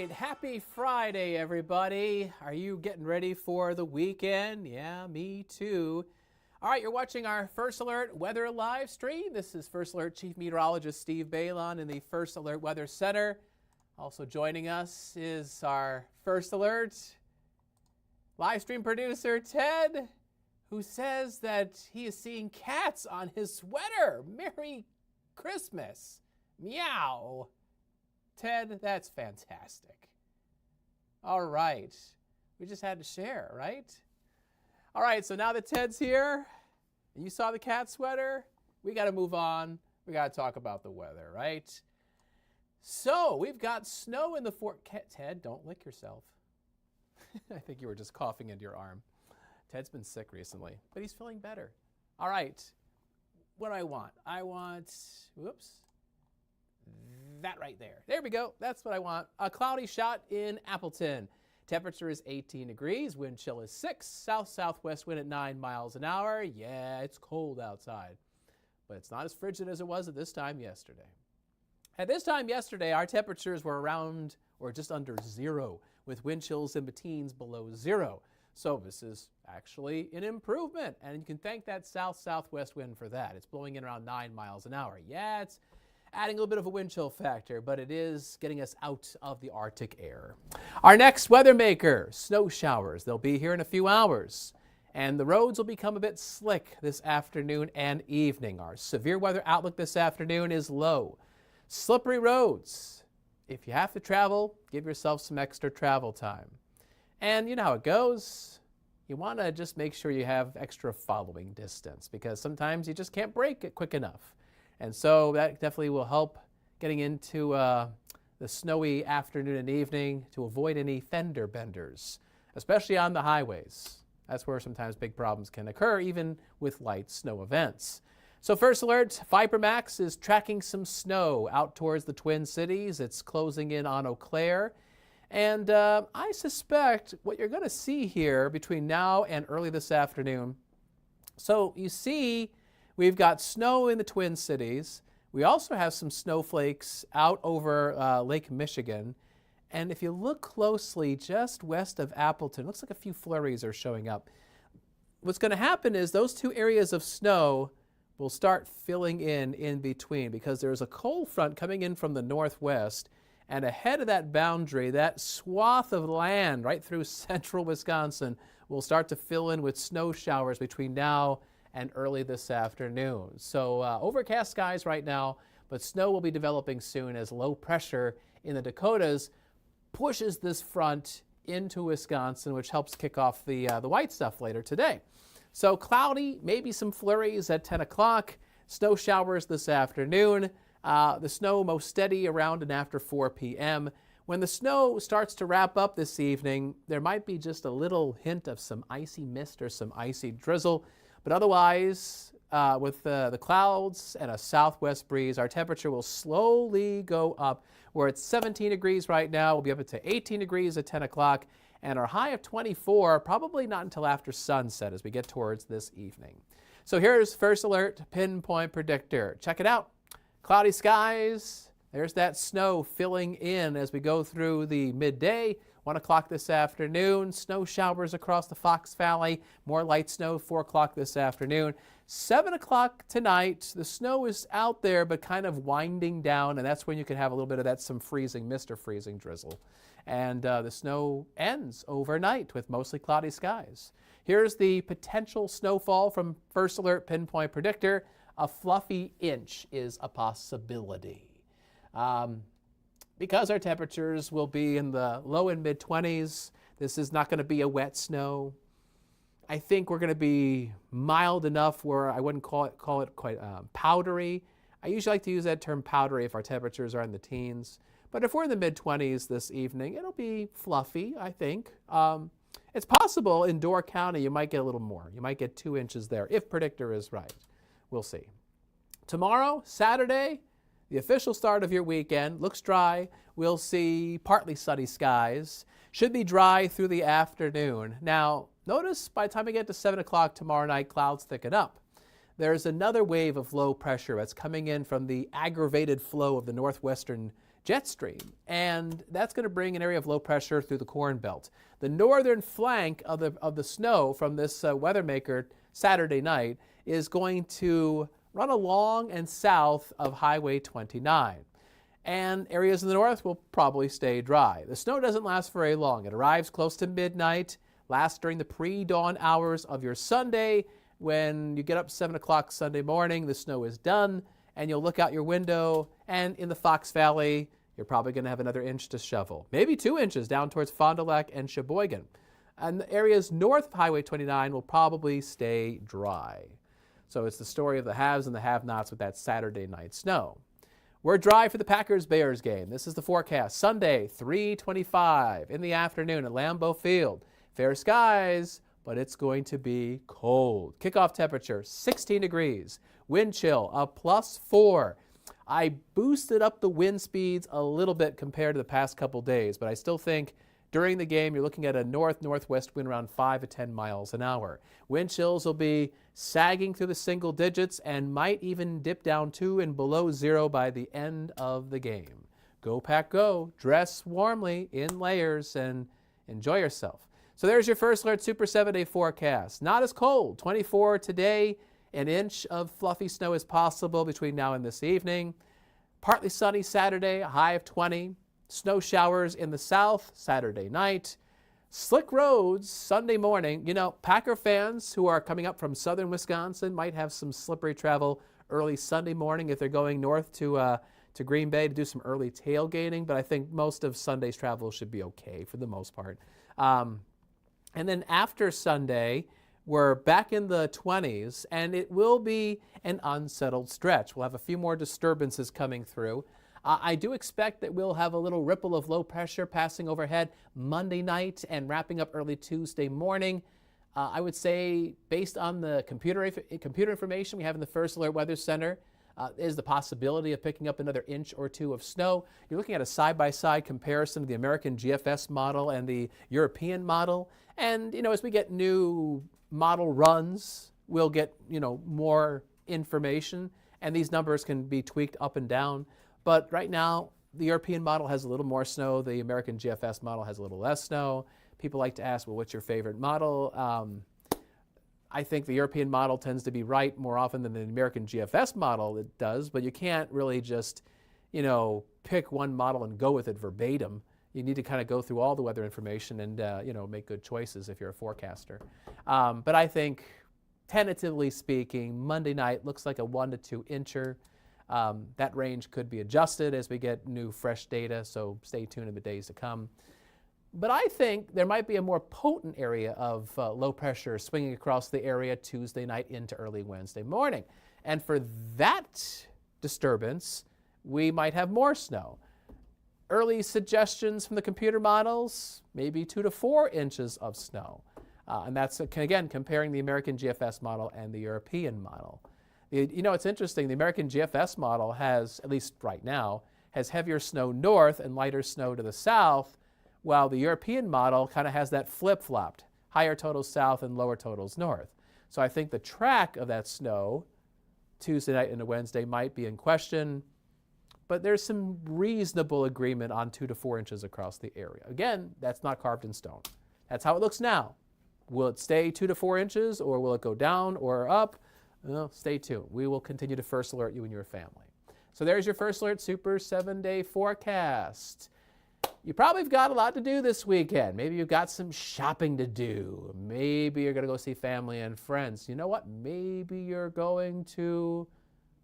right, happy Friday, everybody. Are you getting ready for the weekend? Yeah, me too. All right, you're watching our First Alert Weather live stream. This is First Alert Chief Meteorologist Steve Beylon in the First Alert Weather Center. Also joining us is our First Alert live stream producer, Ted, who says that he is seeing cats on his sweater. Merry Christmas. Meow. Ted, that's fantastic. All right. We just had to share, right? All right, so now that Ted's here, and you saw the cat sweater, we got to move on. We got to talk about the weather, right? So we've got snow in the Ted, don't lick yourself. I think you were just coughing into your arm. Ted's been sick recently, but he's feeling better. All right. What do I want? I want, whoops, that right there. There we go. That's what I want. A cloudy shot in Appleton. Temperature is 18 degrees. Wind chill is 6. South-southwest wind at 9 miles an hour. Yeah, it's cold outside, but it's not as frigid as it was at this time yesterday. At this time yesterday, our temperatures were around or just under 0, with wind chills in the teens below 0. So this is actually an improvement, and you can thank that south-southwest wind for that. It's blowing in around 9 miles an hour. Yeah, it's adding a little bit of a wind chill factor, but it is getting us out of the Arctic air. Our next weather maker, snow showers. They'll be here in a few hours, and the roads will become a bit slick this afternoon and evening. Our severe weather outlook this afternoon is low. Slippery roads. If you have to travel, give yourself some extra travel time. And you know how it goes. You want to just make sure you have extra following distance, because sometimes you just can't brake it quick enough. And so that definitely will help getting into the snowy afternoon and evening to avoid any fender benders, especially on the highways. That's where sometimes big problems can occur, even with light snow events. So First Alert, FiberMax is tracking some snow out towards the Twin Cities. It's closing in on Eau Claire. And I suspect what you're going to see here between now and early this afternoon. So you see, we've got snow in the Twin Cities. We also have some snowflakes out over Lake Michigan. And if you look closely just west of Appleton, it looks like a few flurries are showing up. What's going to happen is those two areas of snow will start filling in between, because there's a cold front coming in from the northwest. And ahead of that boundary, that swath of land right through central Wisconsin will start to fill in with snow showers between now and early this afternoon. So overcast skies right now, but snow will be developing soon as low pressure in the Dakotas pushes this front into Wisconsin, which helps kick off the white stuff later today. So cloudy, maybe some flurries at 10 o'clock, snow showers this afternoon. The snow most steady around and after 4 p.m. When the snow starts to wrap up this evening, there might be just a little hint of some icy mist or some icy drizzle. But otherwise, with the clouds and a southwest breeze, our temperature will slowly go up. We're at 17 degrees right now. We'll be up to 18 degrees at 10 o'clock. And our high of 24, probably not until after sunset as we get towards this evening. So here's First Alert Pinpoint Predictor. Check it out. Cloudy skies. There's that snow filling in as we go through the midday. 1 o'clock this afternoon, snow showers across the Fox Valley. More light snow, 4 o'clock this afternoon. 7 o'clock tonight, the snow is out there but kind of winding down, and that's when you can have a little bit of that some freezing mist or freezing drizzle. And the snow ends overnight with mostly cloudy skies. Here's the potential snowfall from First Alert Pinpoint Predictor. A fluffy inch is a possibility. Because our temperatures will be in the low and mid-20s, this is not going to be a wet snow. I think we're going to be mild enough where I wouldn't call it quite powdery. I usually like to use that term powdery if our temperatures are in the teens. But if we're in the mid-20s this evening, it'll be fluffy, I think. It's possible in Door County you might get a little more. You might get 2 inches there if predictor is right. We'll see. Tomorrow, Saturday, the official start of your weekend, looks dry. We'll see partly sunny skies. Should be dry through the afternoon. Now, notice by the time we get to 7 o'clock tomorrow night, clouds thicken up. There's another wave of low pressure that's coming in from the aggravated flow of the northwestern jet stream, and that's going to bring an area of low pressure through the Corn Belt. The northern flank of the snow from this weather maker Saturday night is going to run along and south of Highway 29. And areas in the north will probably stay dry. The snow doesn't last very long. It arrives close to midnight, lasts during the pre-dawn hours of your Sunday. When you get up 7 o'clock Sunday morning, the snow is done, and you'll look out your window, and in the Fox Valley, you're probably going to have another inch to shovel. Maybe 2 inches down towards Fond du Lac and Sheboygan. And the areas north of Highway 29 will probably stay dry. So it's the story of the haves and the have-nots with that Saturday night snow. We're dry for the Packers-Bears game. This is the forecast. Sunday, 3:25 in the afternoon at Lambeau Field. Fair skies, but it's going to be cold. Kickoff temperature, 16 degrees. Wind chill, a +4. I boosted up the wind speeds a little bit compared to the past couple days, but I still think during the game you're looking at a north-northwest wind around 5 to 10 miles an hour. Wind chills will be sagging through the single digits and might even dip down to and below 0 by the end of the game. Go Pack Go, dress warmly in layers and enjoy yourself. So there's your First Alert Super 7-day forecast. Not as cold, 24 today. An inch of fluffy snow is possible between now and this evening. Partly sunny Saturday, a high of 20. Snow showers in the south Saturday night. Slick roads Sunday morning. You know, Packer fans who are coming up from southern Wisconsin might have some slippery travel early Sunday morning if they're going north to Green Bay to do some early tailgating, but I think most of Sunday's travel should be okay for the most part. And then after Sunday, we're back in the 20s, and it will be an unsettled stretch. We'll have a few more disturbances coming through. I do expect that we'll have a little ripple of low pressure passing overhead Monday night and wrapping up early Tuesday morning. I would say, based on the computer information we have in the First Alert Weather Center, is the possibility of picking up another inch or two of snow. You're looking at a side-by-side comparison of the American GFS model and the European model. And, you know, as we get new model runs, we'll get, you know, more information, and these numbers can be tweaked up and down. But right now, the European model has a little more snow. The American GFS model has a little less snow. People like to ask, well, what's your favorite model? I think the European model tends to be right more often than the American GFS model it does, but you can't really just, you know, pick one model and go with it verbatim. You need to kind of go through all the weather information and, you know, make good choices if you're a forecaster. But I think, tentatively speaking, Monday night looks like a 1 to 2 incher. That range could be adjusted as we get new, fresh data, so stay tuned in the days to come. But I think there might be a more potent area of low pressure swinging across the area Tuesday night into early Wednesday morning. And for that disturbance, we might have more snow. Early suggestions from the computer models, maybe 2 to 4 inches of snow. And that's, again, comparing the American GFS model and the European model. You know, it's interesting. The American GFS model has, at least right now, has heavier snow north and lighter snow to the south, while the European model kind of has that flip-flopped, higher totals south and lower totals north. So I think the track of that snow Tuesday night into Wednesday might be in question, but there's some reasonable agreement on 2 to 4 inches across the area. Again, that's not carved in stone. That's how it looks now. Will it stay 2 to 4 inches, or will it go down or up? Well, stay tuned. We will continue to First Alert you and your family. So there's your First Alert Super 7-day forecast. You probably have got a lot to do this weekend. Maybe you've got some shopping to do. Maybe you're going to go see family and friends. You know what? Maybe you're going to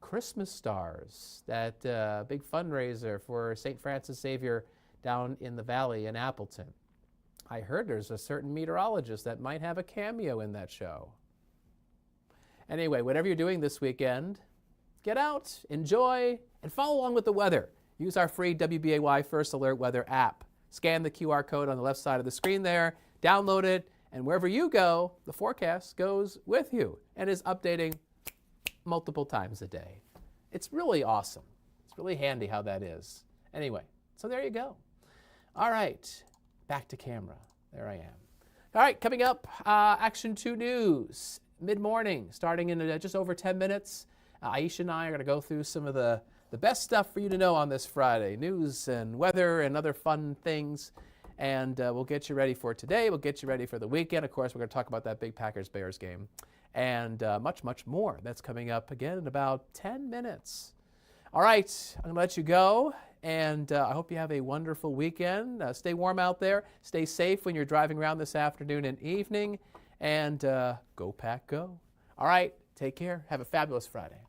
Christmas Stars, that big fundraiser for St. Francis Xavier down in the valley in Appleton. I heard there's a certain meteorologist that might have a cameo in that show. Anyway, whatever you're doing this weekend, get out, enjoy, and follow along with the weather. Use our free WBAY First Alert Weather app. Scan the QR code on the left side of the screen there, download it, and wherever you go, the forecast goes with you and is updating multiple times a day. It's really awesome. It's really handy how that is. Anyway, so there you go. All right, back to camera. There I am. All right, coming up, Action 2 News, mid-morning, starting in just over 10 minutes. Aisha and I are going to go through some of the the best stuff for you to know on this Friday. News and weather and other fun things. And we'll get you ready for today. We'll get you ready for the weekend. Of course, we're going to talk about that big Packers-Bears game. And much, much more. That's coming up again in about 10 minutes. All right, I'm going to let you go. And I hope you have a wonderful weekend. Stay warm out there. Stay safe when you're driving around this afternoon and evening. And go Pack Go. All right, take care. Have a fabulous Friday.